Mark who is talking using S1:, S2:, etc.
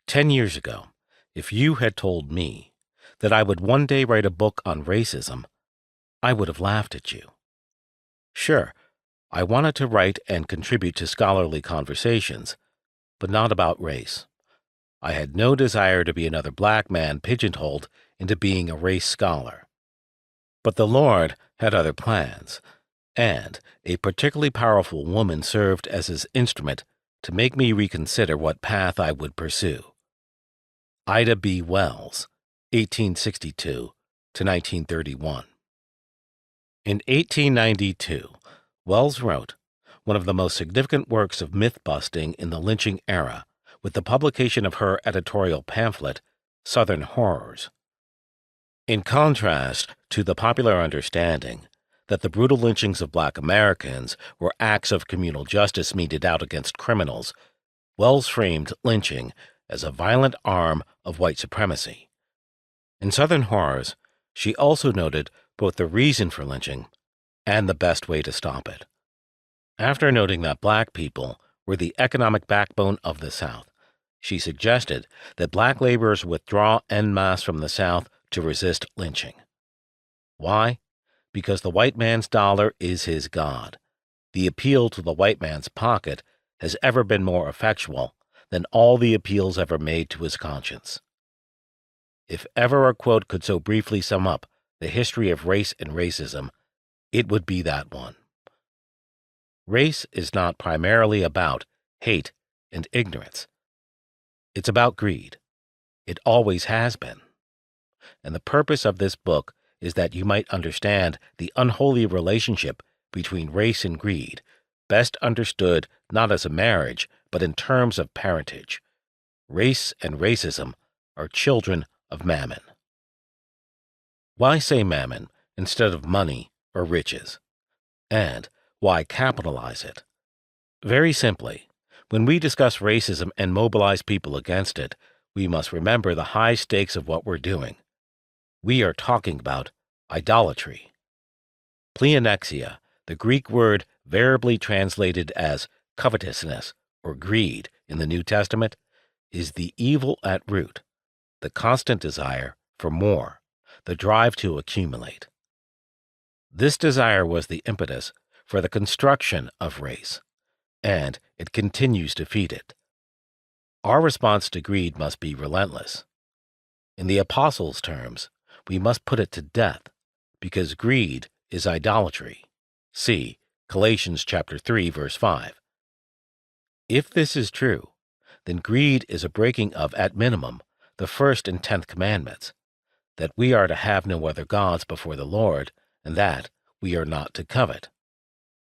S1: 10 years ago, if you had told me that I would one day write a book on racism, I would have laughed at you. Sure, I wanted to write and contribute to scholarly conversations, but not about race. I had no desire to be another black man pigeonholed into being a race scholar. But the Lord had other plans, and a particularly powerful woman served as his instrument to make me reconsider what path I would pursue. Ida B. Wells, 1862 to 1931. In 1892, Wells wrote one of the most significant works of myth-busting in the lynching era with the publication of her editorial pamphlet, Southern Horrors. In contrast to the popular understanding that the brutal lynchings of black Americans were acts of communal justice meted out against criminals, Wells framed lynching as a violent arm of white supremacy. In Southern Horrors, she also noted both the reason for lynching and the best way to stop it. After noting that black people were the economic backbone of the South, she suggested that black laborers withdraw en masse from the South to resist lynching. Why? Because the white man's dollar is his god. The appeal to the white man's pocket has ever been more effectual than all the appeals ever made to his conscience. If ever a quote could so briefly sum up the history of race and racism, it would be that one. Race is not primarily about hate and ignorance. It's about greed. It always has been. And the purpose of this book is that you might understand the unholy relationship between race and greed, best understood not as a marriage, but in terms of parentage. Race and racism are children of mammon. Why say mammon instead of money or riches? And why capitalize it? Very simply, when we discuss racism and mobilize people against it, we must remember the high stakes of what we're doing. We are talking about idolatry. Pleonexia, the Greek word variably translated as covetousness or greed in the New Testament, is the evil at root, the constant desire for more, the drive to accumulate. This desire was the impetus for the construction of race, and it continues to feed it. Our response to greed must be relentless. In the Apostles' terms, we must put it to death, because greed is idolatry. See Galatians chapter 3, verse 5. If this is true, then greed is a breaking of, at minimum, the first and 10th commandments, that we are to have no other gods before the Lord, and that we are not to covet.